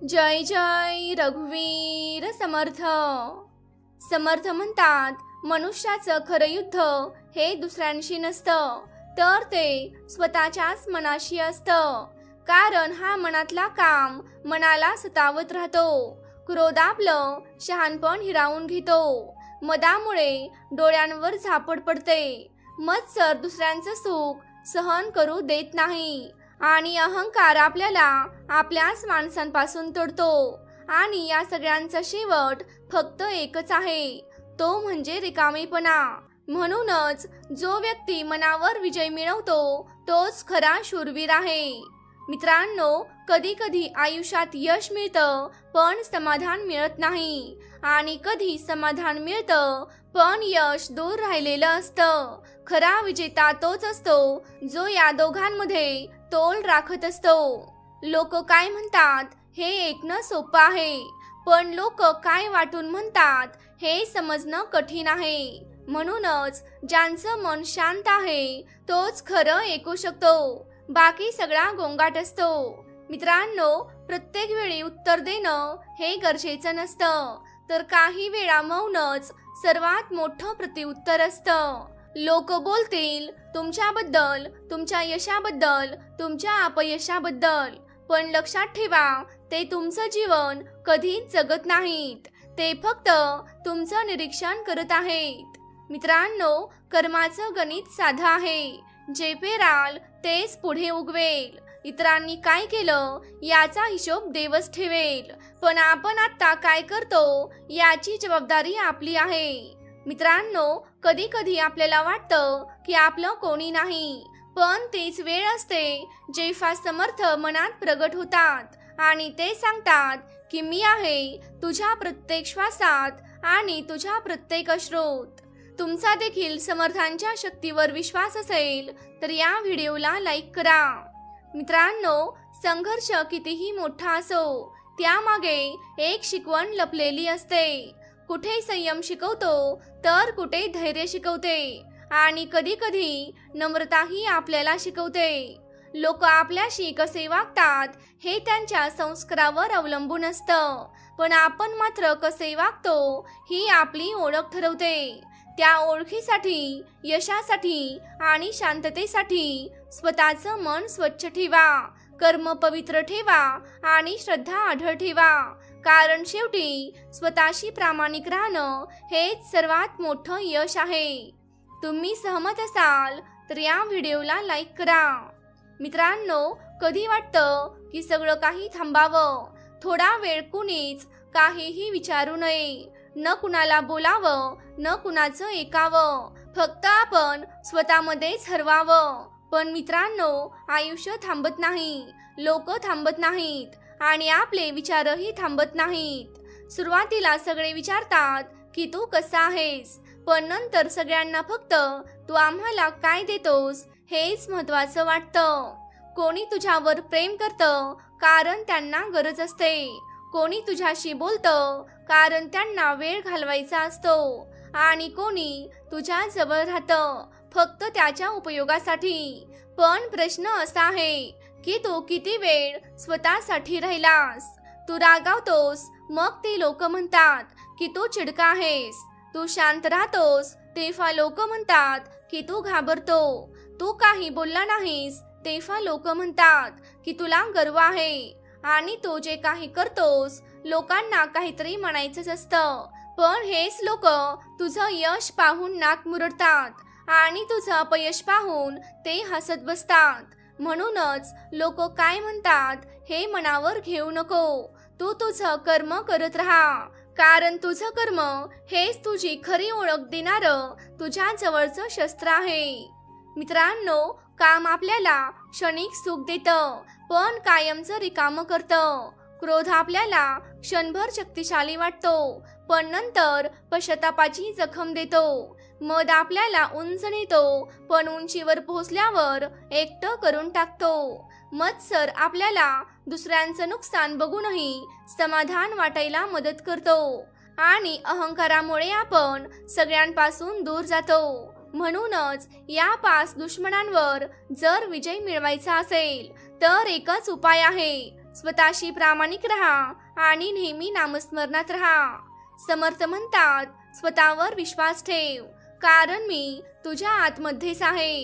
जय जय रघुवीर समर्थ। समर्थ म्हणतात, मनुष्याचं खरं युद्ध हे दुसऱ्यांशी नसतं, तर ते स्वतःच्याच मनाशी असतं। कारण हा मनातला काम मनाला सतावत राहतो। क्रोध आपलं शहाणपण हिरावून घेतो। मदामुळे डोळ्यांवर झापड पडते। मत्सर दुसऱ्यांचं सुख सहन करू देत नाही आणि अहंकार आपल्याला आपल्याच माणसांपासून तोडतो। आणि या सगळ्यांचा शेवट फक्त एकच आहे, तो म्हणजे रिकामेपणा। म्हणूनच जो व्यक्ती मनावर विजय मिळवतो तोच खरा शूरवीर आहे। मित्रांनो, कधी कधी आयुष्यात यश मिळतं पण समाधान मिळत नाही, आणि कधी समाधान मिळतं पण यश दूर राहिलेलं असतं। खरा विजेता तोच असतो जो या दोघांमध्ये तोल राखत असतो। लोक काय म्हणतात हे ऐकणं सोपं आहे, पण लोक काय वाटून म्हणतात हे समजणं कठीण आहे। म्हणूनच ज्यांचं मन शांत आहे तोच खरं ऐकू शकतो, बाकी सगळा गोंगाट असतो। मित्रांनो, प्रत्येक वेळी उत्तर देणं हे गरजेचं नसतं, तर काही वेळा मौनच सर्वात मोठं प्रत्युत्तर असतं। लोक बोलतील तुमच्याबद्दल, तुमच्या यशाबद्दल, तुमच्या अपयशाबद्दल, पण लक्षात ठेवा, ते तुमचं जीवन कधीच जगत नाहीत, ते फक्त तुमचं निरीक्षण करत आहेत। मित्रांनो, कर्माचं गणित साधं आहे, जे पेराल तेच पुढे उगवेल। इतरांनी काय केलं याचा हिशोब देवच ठेवेल, पण आपण आता काय करतो याची जबाबदारी आपली आहे। मित्रांनो, कधी कधी आपल्याला वाटतं की आपलं कोणी नाही, पण तीच वेळ असते जेव्हा समर्थ मनात प्रगट होतात आणि ते सांगतात की मी आहे तुझ्या प्रत्येक श्वासात आणि तुझ्या प्रत्येक अश्रूत। तुमचा देखील समर्थांच्या शक्तीवर विश्वास असेल तर या व्हिडिओला लाईक करा। मित्रांनो, संघर्ष कितीही मोठा असो, त्यामागे एक शिकवण लपलेली असते। कुठे संयम शिकवतो तर कुठे धैर्य शिकवते, आणि कधी कधी नम्रताही आपल्याला शिकवते। लोक आपल्याशी कसे वागतात हे त्यांच्या संस्कारावर अवलंबून असतं, पण आपण मात्र कसे वागतो ही आपली ओळख ठरवते। त्या ओळखीसाठी, यशासाठी आणि शांततेसाठी स्वतःचं मन स्वच्छ ठेवा, कर्म पवित्र ठेवा आणि श्रद्धा अढळ ठेवा, कारण शेवटी स्वतःशी प्रामाणिक राहणं हेच सर्वात मोठं यश आहे। तुम्ही सहमत असाल तर या व्हिडिओला लाईक करा। मित्रांनो, कधी वाटतं की सगळं काही थांबावं, थोडा वेळ कुणीच काहीही विचारू नये, न कुणाला बोलावं, न कुणाचं ऐकावं, फक्त आपण स्वतःमध्येच हरवावं। पण मित्रांनो, आयुष्य थांबत नाही, लोक थांबत नाहीत आणि आपले विचारही थांबत नाहीत। सुरुवातीला सगळे विचारतात की तू कसा आहेस, पण नंतर सगळ्यांना फक्त तू आम्हाला काय देतोस हेच महत्त्वाचं वाटतं। कोणी तुझ्यावर प्रेम करतं कारण त्यांना गरज असते, कोणी तुझ्याशी बोलतं कारण त्यांना वेळ घालवायचा असतो, आणि कोणी तुझ्या जवळ राहतं फक्त त्याच्या उपयोगासाठी। पण प्रश्न असा आहे की तू किती वेळ स्वतःसाठी राहिलास? तू रागावतोस, मग ते लोक म्हणतात की तू चिडका आहेस। तू शांत राहतोस, तेव्हा लोक म्हणतात की तू घाबरतो। तू काही बोलला नाहीस, तेव्हा लोक म्हणतात की तुला गर्व आहे। आणि तू जे काही करतोस, लोकांना काहीतरी म्हणायचंच असतं, पण हेच लोक तुझं यश पाहून नाक मुरडतात आणि तुझं अपयश पाहून ते हसत बसतात। म्हणूनच लोक काय म्हणतात हे मनावर घेऊ नको, तू तुझं कर्म करत राहा, कारण तुझं कर्म हेच तुझी खरी ओळख देणारं तुझ्या जवळचं शस्त्र आहे। मित्रांनो, काम आपल्याला क्षणिक सुख देतं पण कायमचं रिकामं करतं। क्रोध आपल्याला क्षणभर शक्तिशाली वाटतो, पण नंतर पश्चातापाची जखम देतो। मद आपल्याला उंच नेतो, पण उंचीवर पोहोचल्यावर एकटं करून टाकतो। मत्सर आपल्याला दुसऱ्यांचं नुकसान बघूनही समाधान वाटायला मदत करतो, आणि अहंकारामुळे आपण सगळ्यांपासून दूर जातो। म्हणूनच या 5 दुश्मनांवर जर विजय मिळवायचा असेल तर एकच उपाय आहे, स्वतःशी प्रामाणिक राहा आणि नेहमी नामस्मरणात राहा. समर्थ म्हणतात, स्वतःवर विश्वास ठेव, कारण मी तुझ्या आतमध्येच आहे.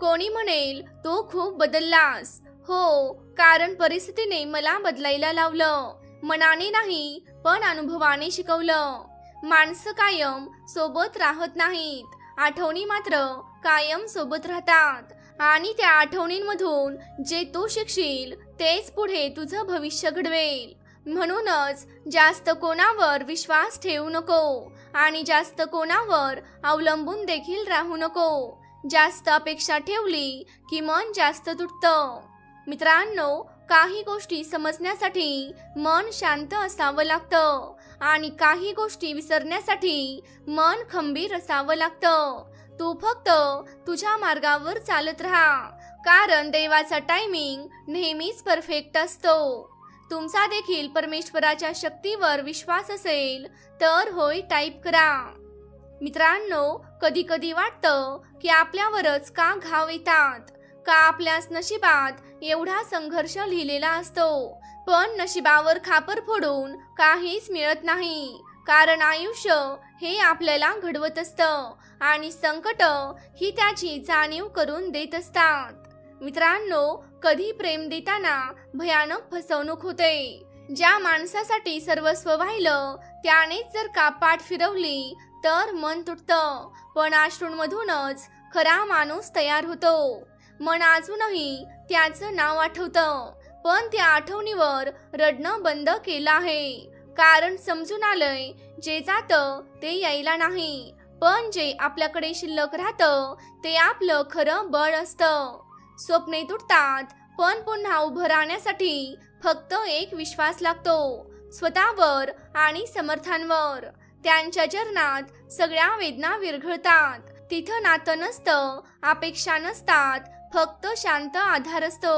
कोणी म्हणेल तू खूप बदललास. हो, कारण परिस्थितीने मला बदलायला लावलं. मनाने नाही पण अनुभवाने शिकवलं. माणसं कायम सोबत राहत नाहीत, आठवणी मात्र कायम सोबत राहतात. आणि त्या आठवणींमधून जे तू शिकशील तेच पुढे तुझं भविष्य घडवेल. म्हणूनच जास्त कोणावर विश्वास ठेवू नको आणि जास्त कोणावर अवलंबून देखील राहू नको. जास्त अपेक्षा ठेवली की मन जास्त तुटतं. मित्रांनो, काही गोष्टी समजण्यासाठी मन शांत असावं लागतं आणि काही गोष्टी विसरण्यासाठी मन खंबीर असावं लागतं. तू फक्त तुझ्या मार्गावर चालत राहा, कारण देवाचा टायमिंग नेहमीच परफेक्ट असतो. तुमचा देखील परमेश्वराच्या शक्तीवर विश्वास असेल तर होय टाईप करा. मित्रांनो, कधी कधी वाटतं की आपल्यावरच का घाव येतात, का आपल्याच नशिबात एवढा संघर्ष लिहिलेला असतो. पण नशिबावर खापर फोडून काहीच मिळत नाही, कारण आयुष्य हे आपल्याला घडवत असतं आणि संकट ही त्याची जाणीव करून देत असतात. मित्रांनो, कधी प्रेम देताना भयानक फसवणूक होते. ज्या माणसासाठी सर्वस्व वाहिलं त्यानेच जर का पाठ फिरवली तर मन तुटतं. पण अश्रूंमधूनच खरा माणूस तयार होतो. मन अजूनही त्याचं नाव आठवतं, पण त्या आठवणीवर रडणं बंद केलं आहे. कारण समजून आलंय, जे जातं ते यायला नाही, पण जे आपल्याकडे शिल्लक राहतं ते आपलं खरं बळ असतं. स्वप्ने तुटतात, पण पुन्हा उभं राहण्यासाठी फक्त एक विश्वास लागतो, स्वतःवर आणि समर्थांवर. त्यांच्या चरणात सगळ्या वेदना विरघळतात. तिथं नातं नसतं, अपेक्षा नसतात, फक्त शांत आधार असतो.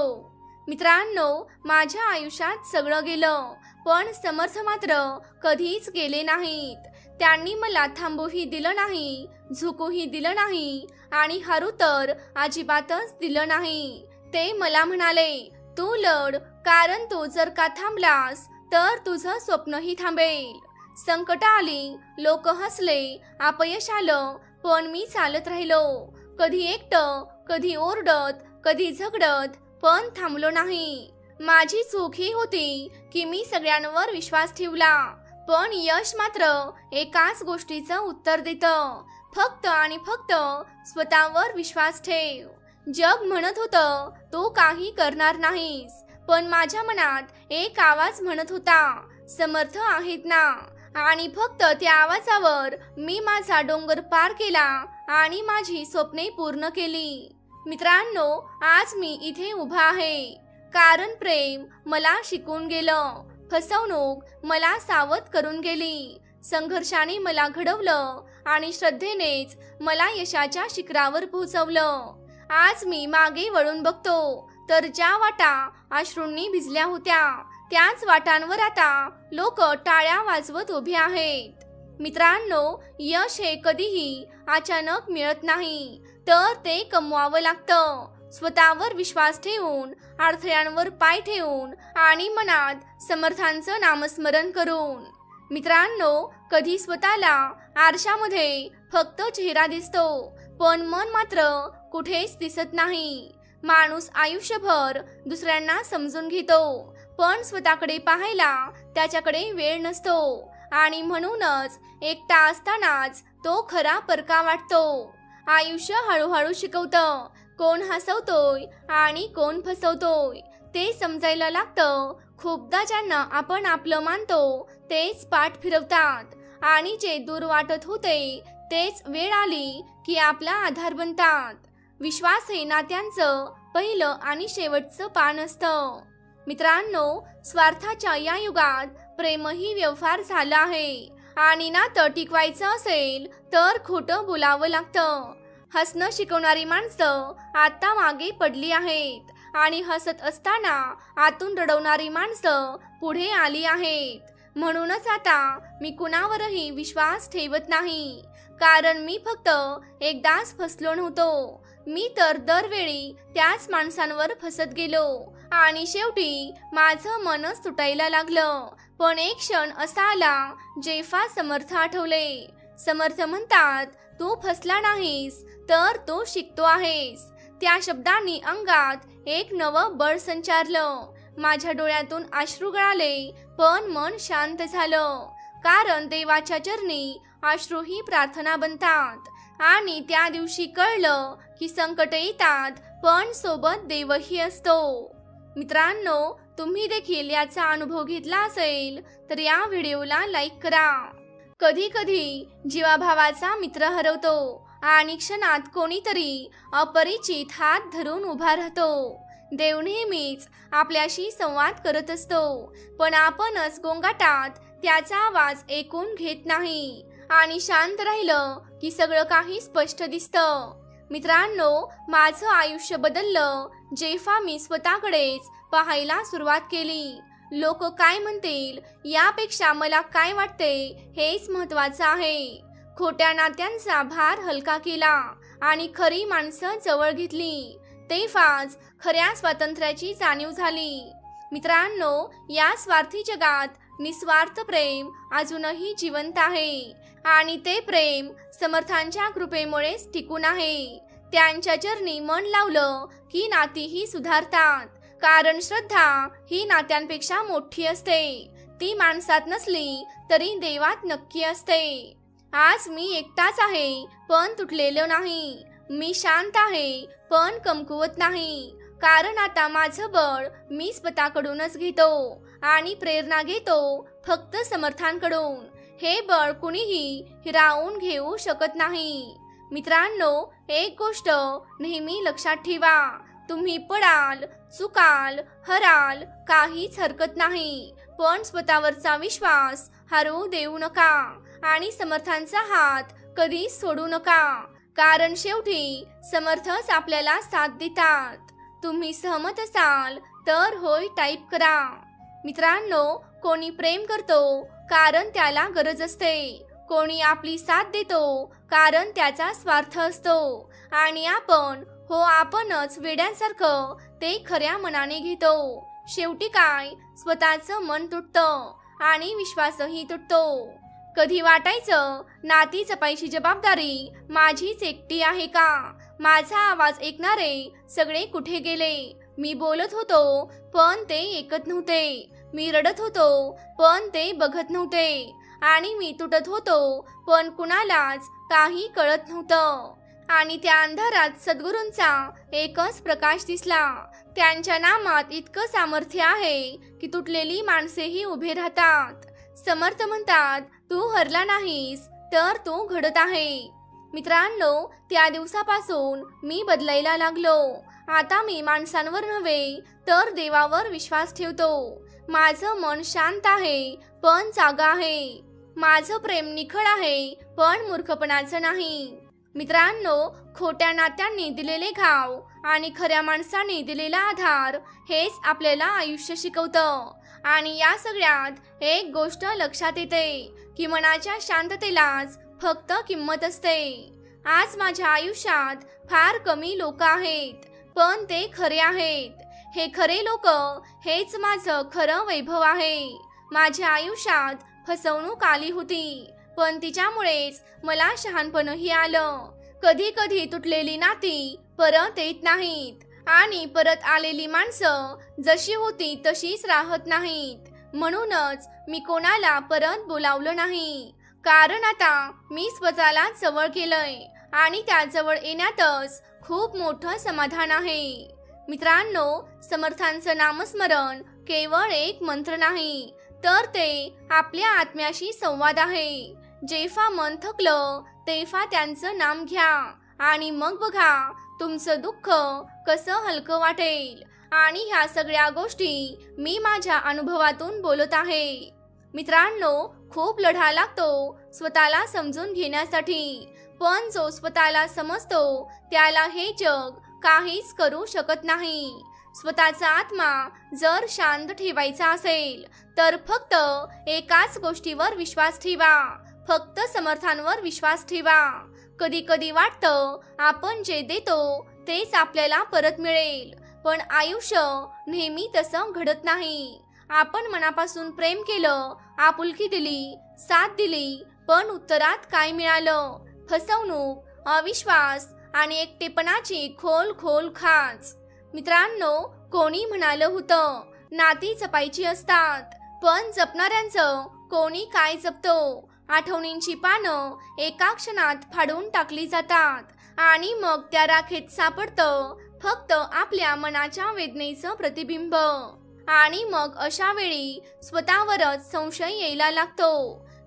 मित्रांनो, माझ्या आयुष्यात सगळं गेलं, पण समर्थ मात्र कधीच गेले नाहीत. त्यांनी मला थांबूही दिलं नाही, झुकूही दिलं नाही आणि हरू तर अजिबातच दिलं नाही. ते मला म्हणाले, तू लढ, कारण तू जर का थांबलास तर तुझं स्वप्नही थांबेल. संकट आली, लोक हसले, अपयश आलं, पण मी चालत राहिलो. कधी एकटं, कधी ओरडत, कधी झगडत, पण थांबलो नाही. माझी चूक ही होती की मी सगळ्यांवर विश्वास ठेवला. पण यश मात्र एकाच गोष्टीचं उत्तर देतं, फक्त आणि फक्त स्वतःवर विश्वास ठेव. जग म्हणत होतं तू काही करणार नाहीस, पण माझ्या मनात एक आवाज म्हणत होता, समर्थ आहेत ना. आणि फक्त त्या आवाजावर मी माझा डोंगर पार केला आणि माझी स्वप्ने पूर्ण केली. मित्रांनो, आज मी इथे उभा आहे, कारण प्रेम मला शिकून गेलं, फसवणूक मला सावध करून गेली, संघर्षाने मला घडवलं आणि श्रद्धेनेच मला यशाच्या शिखरावर पोहोचवलं. आज मी मागे वळून बघतो तर ज्या वाटा अश्रूंनी भिजल्या होत्या त्याच वाटांवर आता लोक टाळ्या वाजवत उभे आहेत. मित्रांनो, यश हे कधीही अचानक मिळत नाही, तर ते कमवावं लागतं. स्वतःवर विश्वास ठेवून, अडथळ्यांवर पाय ठेवून आणि मनात समर्थांचं नामस्मरण करून. मित्रांनो, कधी स्वतःला आरशामध्ये फक्त चेहरा दिसतो, पण मन मात्र कुठेच दिसत नाही. माणूस आयुष्यभर दुसऱ्यांना समजून घेतो, पण स्वतःकडे पाहायला त्याच्याकडे वेळ नसतो आणि म्हणूनच एकटा असतानाच तो खरा परका वाटतो. आयुष्य हळूहळू शिकवतं, कोण हसवतोय आणि कोण फसवतोय ते समजायला लागतं. खूपदा ज्यांना आपण आपलं मानतो तेच पाठ फिरवतात आणि जे दूर वाटत होते तेच वेळ आली की आपला आधार बनतात. विश्वास हे नात्यांचं पहिलं आणि शेवटचं पान असतं. मित्रांनो, स्वार्थाच्या या युगात प्रेमही व्यवहार झाला आहे आणि नातं टिकवायचं असेल तर खोटं बोलावं लागतं. हसणं शिकवणारी माणसं आता मागे पडली आहेत आणि हसत असताना आतून रडवणारी माणसं पुढे आली आहेत. म्हणूनच आता मी कुणावरही विश्वास ठेवत नाही, कारण मी फक्त एकदाच फसलो नव्हतो. मी तर दरवेळी त्याच माणसांवर फसत गेलो आणि शेवटी माझं मनच तुटायला लागलं. पण एक क्षण असा आला जेव्हा समर्थ आठवले. समर्थ म्हणतात, तू फसला नाहीस तर तू शिकतो आहेस. त्या शब्दांनी अंगात एक नवं बळ संचारलं. माझ्या डोळ्यातून अश्रू गळाले पण मन शांत झालं. कारण देवाच्या चरणी अश्रू ही प्रार्थना बनतात. आणि त्या दिवशी कळलं की संकट येतात पण सोबत देवही असतो. मित्रांनो, तुम्ही देखील याचा अनुभव घेतला असेल तर या व्हिडिओला लाईक करा. कधी कधी जीवाभावाचा मित्र हरवतो आणि क्षणात कोणीतरी अपरिचित हात धरून उभा राहतो. देव नेहमीच आपल्याशी संवाद करत असतो पण आपणच गोंगाटात त्याचा आवाज ऐकून घेत नाही आणि शांत राहिलं की सगळं काही स्पष्ट दिसतं. मित्रांनो, माझं आयुष्य बदललं जेव्हा मी स्वतःकडेच पाहायला सुरुवात केली. लोक काय म्हणतील यापेक्षा मला काय वाटते हेच महत्त्वाचं आहे. खोट्या नात्यांचा भार हलका केला आणि खरी माणसं जवळ घेतली. तेव्हाच खऱ्या स्वातंत्र्याची जाणीव झाली. मित्रांनो, या स्वार्थी जगात निस्वार्थ प्रेम अजूनही जिवंत आहे आणि ते प्रेम समर्थांच्या कृपेमुळेच टिकून आहे. त्यांच्या चरणी मन लावलं की नातीही सुधारतात. कारण श्रद्धा ही नात्यांपेक्षा मोठी असते. ती माणसात नसली तरी देवात नक्की असते. आज मी एकटाच आहे पण तुटलेलो नाही. मी शांत आहे पण कमकुवत नाही. कारण आता माझं बळ मी स्वतःकडूनच घेतो आणि प्रेरणा घेतो फक्त समर्थांकडून. हे बळ कुणीही हिरावून घेऊ शकत नाही. मित्रांनो, एक गोष्ट नेहमी लक्षात ठेवा. तुम्ही पडाल, चुकाल, हराल, काहीच हरकत नाही. पण स्वतःवरचा विश्वास हरवू देऊ नका आणि समर्थांचा हात कधीच सोडू नका. कारण शेवटी समर्थच आपल्याला साथ देतात. तुम्ही सहमत असाल तर होय टाईप करा. मित्रांनो, कोणी प्रेम करतो कारण त्याला गरज असते. कोणी आपली साथ देतो कारण त्याचा स्वार्थ असतो. आणि आपणच वेड्यांसारखं ते खऱ्या मनाने घेतो. शेवटी काय, स्वतःचं मन तुटतं आणि विश्वासही तुटतो. कधी वाटायचं नाती जपायची जबाबदारी माझीच एकटी आहे का? माझा आवाज ऐकणारे सगळे कुठे गेले? मी बोलत होतो पण ते ऐकत नव्हते. मी रडत होतो पण ते बघत नव्हते. आणि मी तुटत होतो पण कुणालाच काही कळत नव्हतं. आणि त्या अंधारात सद्गुरूंचा एकच प्रकाश दिसला. त्यांच्या नामात इतकं सामर्थ्य आहे की तुटलेली माणसेही उभे राहतात. समर्थ म्हणतात, तू हरला नाहीस तर तू घडत आहे. मित्रांनो, त्या दिवसापासून मी बदलायला लागलो. आता मी माणसांवर नव्हे तर देवावर विश्वास ठेवतो. माझं मन शांत आहे पण जागा आहे. माझं प्रेम निखळ आहे पण मूर्खपणाचं नाही. मित्रांनो, खोट्या नात्यांनी दिलेले घाव आणि खऱ्या माणसाने दिलेला आधार हेच आपल्याला आयुष्य शिकवतं. आणि या सगळ्यात एक गोष्ट लक्षात येते की मनाच्या शांततेलाच फक्त किंमत असते. आज माझ्या आयुष्यात फार कमी लोक आहेत पण ते खरे आहेत. हे खरे लोक हेच माझं खरं वैभव आहे. माझ्या आयुष्यात फसवणूक आली होती पण तिच्यामुळेच मला शहाणपणही आलं. कधी कधी तुटलेली नाती परत येत नाहीत आणि परत आलेली माणसं जशी होती तशीच राहत नाहीत. म्हणूनच मी कोणाला परत बोलावलं नाही. कारण आता मी स्वतःला जवळ केलंय आणि त्या जवळ येण्यातच खूप मोठं समाधान आहे. मित्रांनो, समर्थांचं नामस्मरण केवळ एक मंत्र नाही तर ते आपल्या आत्म्याशी संवाद आहे. जेव्हा मन थकलं तेव्हा त्यांचं नाम घ्या आणि मग बघा तुमचं दुःख कसं हलकं वाटेल. आणि ह्या सगळ्या गोष्टी मी माझ्या अनुभवातून बोलत आहे. मित्रांनो, खूप लढा लागतो स्वतःला समजून घेण्यासाठी. पण जो स्वतःला समजतो त्याला हे जग काहीच करू शकत नाही. स्वतःचा आत्मा जर शांत ठेवायचा असेल तर फक्त एकाच गोष्टीवर विश्वास ठेवा, फक्त समर्थांवर विश्वास ठेवा. कधी कधी वाटतं आपण जे देतो तेच आपल्याला परत मिळेल. पण आयुष्य नेहमी तसं घडत नाही. आपण मनापासून प्रेम केलं, आपुलकी दिली, साथ दिली, पण उत्तरात काय मिळालं? फसवणूक, अविश्वास आणि एकटेपणाची खोल खोल खाच. मित्रांनो, कोणी म्हणालं होतं, नाती जपायची असतात, पण जपणाऱ्यांचं कोणी काय जपतो? आठवणींची पानं एका क्षणात फाडून टाकली जातात आणि मग त्या राखेत सापडतं फक्त आपल्या मनाच्या वेदनेचं प्रतिबिंब. आणि मग अशा वेळी स्वतःवरच संशय यायला लागतो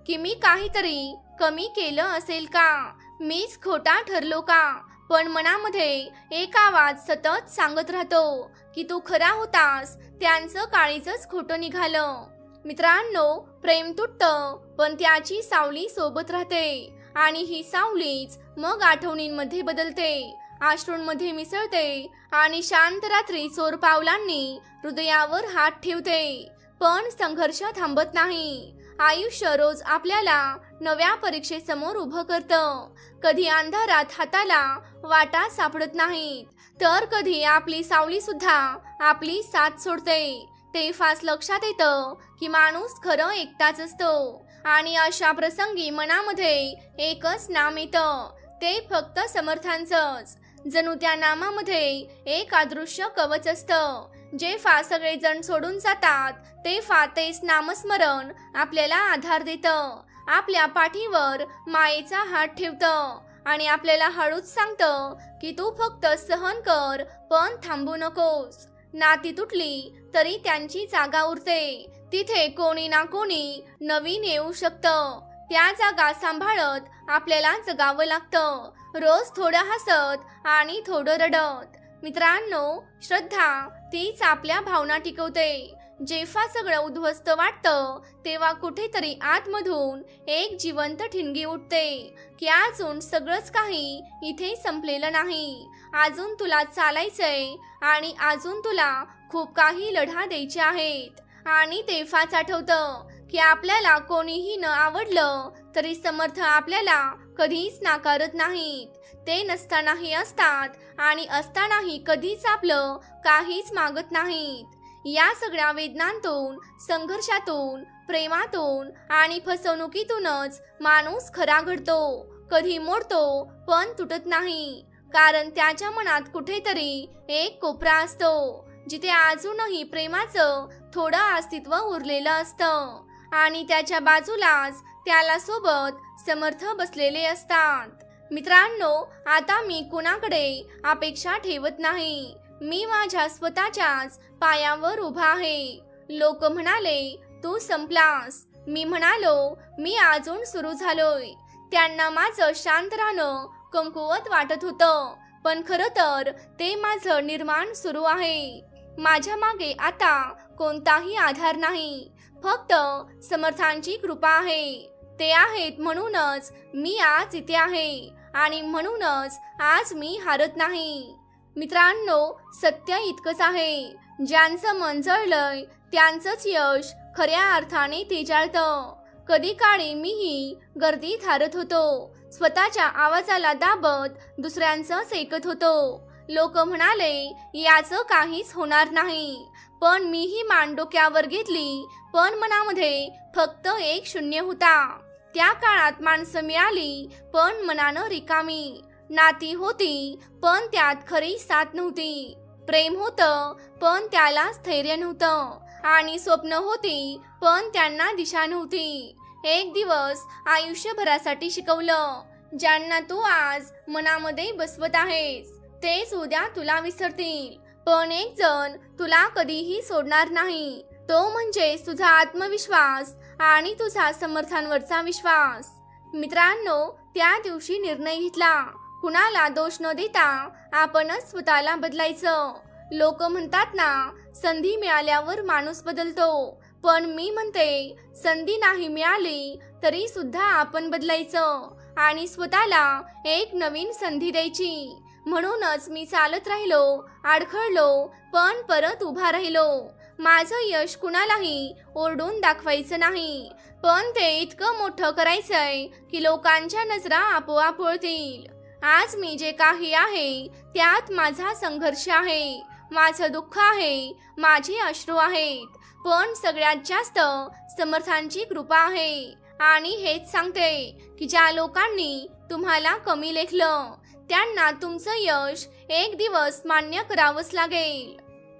की मी काहीतरी कमी केलं असेल का? मीच खोटा ठरलो का? पण मनामध्ये एक आवाज सतत सांगत राहतो की तू खरा होतास, त्यांचं काळीजच खोटं निघालं. मित्रांनो, प्रेम तुटतं, पण त्याची सावली सोबत राहते आणि ही सावलीच मग आठवणींमध्ये बदलते, अश्रूंमध्ये मिसळते आणि शांत रात्री चोर पावलांनी हृदयावर हात ठेवते. पण संघर्ष थांबत नाही. आयुष्य रोज आपल्याला नव्या परीक्षेसमोर उभं करतं. कधी अंधारात हाताला वाटा सापडत नाहीत, तर कधी आपली सावली सुद्धा आपली साथ सोडते. तेव्हाच लक्षात येतं की माणूस खरं एकटाच असतो. आणि अशा प्रसंगी मनामध्ये एकच नाम येतं, ते फक्त समर्थांचंच. जणू त्या नामामध्ये एक अदृश्य कवच असतं. जेव्हा सगळेजण सोडून जातात तेव्हा तेच नामस्मरण आपल्याला आधार देतं, आपल्या पाठीवर मायेचा हात ठेवतं आणि आपल्याला हळूच सांगतं की तू फक्त सहन कर, पण थांबू नकोस. नाती तुटली तरी त्यांची जागा उरते. तिथे कोणी ना कोणी नवीन येऊ शकतं. त्या जागा सांभाळत आपल्याला जगावं लागतं, रोज थोडं हसत आणि थोडं रडत. मित्रांनो, श्रद्धा तीच आपल्या भावना टिकवते. जेव्हा सगळं उद्ध्वस्त वाटतं तेव्हा कुठेतरी आतमधून एक जिवंत ठिणगी उठते की अजून सगळंच काही इथे संपलेलं नाही. अजून तुला चालायचंय आणि अजून तुला खूप काही लढा द्यायचे आहेत. आणि तेव्हाच आठवतं की आपल्याला कोणीही न आवडलं तरी समर्थ आपल्याला कधीच नाकारत नाहीत. ते नसतानाही असतात आणि असतानाही कधीच आपलं काहीच मागत नाहीत. या सगळ्या वेदनांतून, संघर्षातून, प्रेमातून आणि फसवणुकीतूनच माणूस खरा घडतो. कधी मोडतो पण तुटत नाही, कारण त्याच्या मनात कुठेतरी एक कोपरा असतो जिथे अजूनही प्रेमाचं थोडं अस्तित्व उरलेलं असतं आणि त्याच्या बाजूलाच त्याला सोबत समर्थ बसलेले असतात. मित्रांनो, आता मी कुणाकडे अपेक्षा ठेवत नाही. मी माझ्या स्वतःच्याच पायावर उभा आहे. लोक म्हणाले तू संपलास, मी म्हणालो मी अजून सुरू झालोय. त्यांना माझं शांत राहणं कमकुवत वाटत होतं, पण खरं तर ते माझं निर्माण सुरू आहे. माझ्या मागे आता कोणताही आधार नाही, फक्त समर्थांची कृपा आहे. ते आहेत म्हणूनच मी आज इथे आहे आणि म्हणूनच आज मी हारत नाही. मित्रांनो, सत्य इतकंच आहे, ज्यांचं मन जळलंय त्यांचंच यश खऱ्या अर्थाने तेजाळतं. कधी काळी मीही गर्दीत हारत होतो, स्वतःच्या आवाजाला दाबत दुसऱ्यांचंच ऐकत होतो. लोक म्हणाले याचं काहीच होणार नाही, पण मीही मान डोक्यावर घेतली, पण मनामध्ये फक्त एक शून्य होता. त्या काळात माणसं मिळाली पण मनानं रिकामी, नाती होती पण त्यात खरी साथ नव्हती, प्रेम होतं पण त्याला स्थैर्य नव्हतं आणि स्वप्न होती पण त्यांना दिशा नव्हती. एक दिवस आयुष्यभरासाठी शिकवलं, ज्यांना तू आज मनामध्ये बसवत आहेस तेच उद्या तुला विसरतील, पण एक जण तुला कधीही सोडणार नाही, तो म्हणजे तुझा आत्मविश्वास आणि तुझा समर्थांवरचा विश्वास. मित्रांनो, त्या दिवशी निर्णय घेतला, कुणाला दोष न देता आपणच स्वतःला बदलायचं. लोक म्हणतात ना, संधी मिळाल्यावर माणूस बदलतो, पण मी म्हणते संधी नाही मिळाली तरी सुद्धा आपण बदलायचं आणि स्वतःला एक नवीन संधी द्यायची. म्हणूनच मी चालत राहिलो, अडखळलो, पण परत उभा राहिलो. माझं यश कुणालाही ओरडून दाखवायचं नाही, पण ते इतकं मोठं करायचंय की लोकांच्या नजरा आपोआप वळतील. आज मी जे काही आहे त्यात माझा संघर्ष आहे, माझं दुःख आहे, माझे अश्रू आहेत, पण सगळ्यात जास्त समर्थांची कृपा आहे. आणि हेच सांगते की ज्या लोकांनी तुम्हाला कमी लेखलं त्यांना तुमचं यश एक दिवस मान्य करावंच लागेल.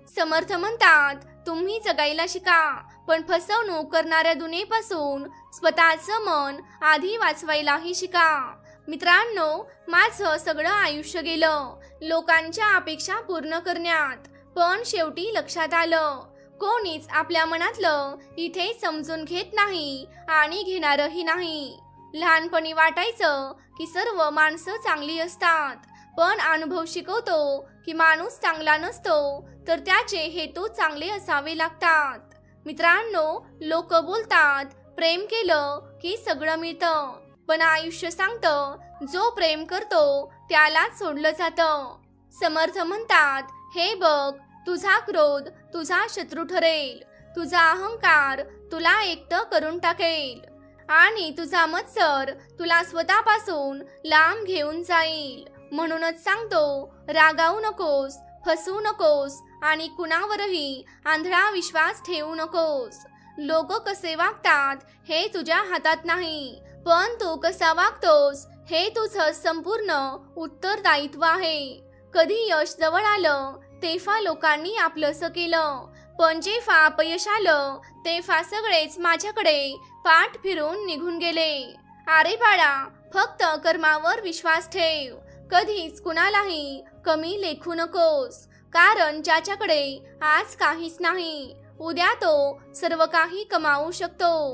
समर्थ म्हणतात, तुम्ही जगायला शिका, पण फसवणूक करणाऱ्या दुनियेपासून स्वतःचं मन आधी वाचवायलाही शिका. मित्रांनो, माझं सगळं आयुष्य गेलं लोकांच्या अपेक्षा पूर्ण करण्यात, पण शेवटी लक्षात आलं कोणीच आपल्या मनातलं इथे समजून घेत नाही आणि घेणारही नाही. लहानपणी वाटायचं की सर्व माणसं चांगली असतात, पण अनुभव शिकवतो की माणूस चांगला नसतो तर त्याचे हेतू चांगले असावे लागतात. मित्रांनो, लोक बोलतात प्रेम केलं की सगळं मिळतं, पण आयुष्य सांगतं जो प्रेम करतो त्यालाच सोडलं जातं. समर्थ म्हणतात, हे बघ, तुझा क्रोध तुझा शत्रू ठरेल, तुझा अहंकार तुला एकटं करून टाकेल आणि तुझा मत्सर तुला स्वतःपासून लांब घेऊन जाईल. म्हणूनच सांगतो, रागावू नकोस, फसवू नकोस आणि कुणावरही आंधळा विश्वास ठेवू नकोस. लोक कसे वागतात हे तुझ्या हातात नाही, पण तू कसा वागतोस हे तुझं संपूर्ण उत्तरदायित्व आहे. कधी यश जवळ आलं तेव्हा लोकांनी आपलंसं केलं, पण जेव्हा अपयश आलं तेव्हा सगळेच माझ्याकडे पाठ फिरून निघून गेले. अरे बाळा, फक्त कर्मावर विश्वास ठेव, कधीच कुणालाही कमी लेखू नकोस, कारण ज्याच्याकडे आज काहीच नाही उद्या तो सर्व काही कमावू शकतो.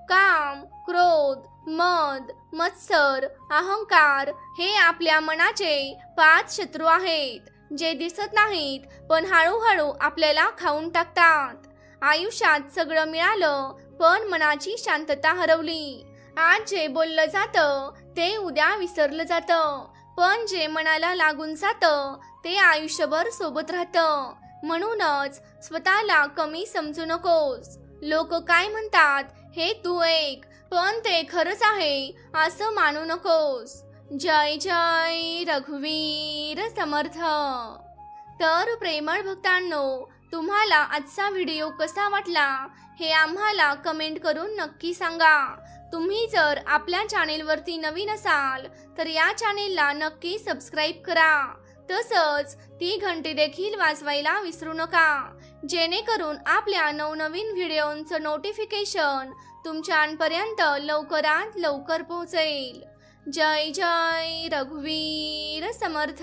काम, क्रोध, मद, मत्सर, अहंकार हे आपल्या मनाचे 5 शत्रू आहेत जे दिसत नाहीत पण हळूहळू आपल्याला खाऊन टाकतात. आयुष्यात सगळं मिळालं पण मनाची शांतता हरवली. आज जे बोललं जातं ते उद्या विसरलं जातं, पण जे मनाला लागून जातं ते आयुष्यभर सोबत राहतं. म्हणूनच स्वतःला कमी समजू नकोस. लोक काय म्हणतात हे तू ऐक, पण ते खरंच आहे असं मानू नकोस. जय जय रघुवीर समर्थ. तर प्रेमळ भक्तांनो, तुम्हाला आजचा व्हिडिओ कसा वाटला हे आम्हाला कमेंट करून नक्की सांगा. तुम्ही जर आपल्या चॅनेलवरती नवीन असाल तर या चॅनेलला नक्की सबस्क्राईब करा, तसंच ती घंटी देखील वाजवायला विसरू नका, जेणेकरून आपल्या नवनवीन व्हिडिओंचं नोटिफिकेशन तुमच्यापर्यंत लवकरात लवकर पोहोचेल. जय जय रघुवीर समर्थ.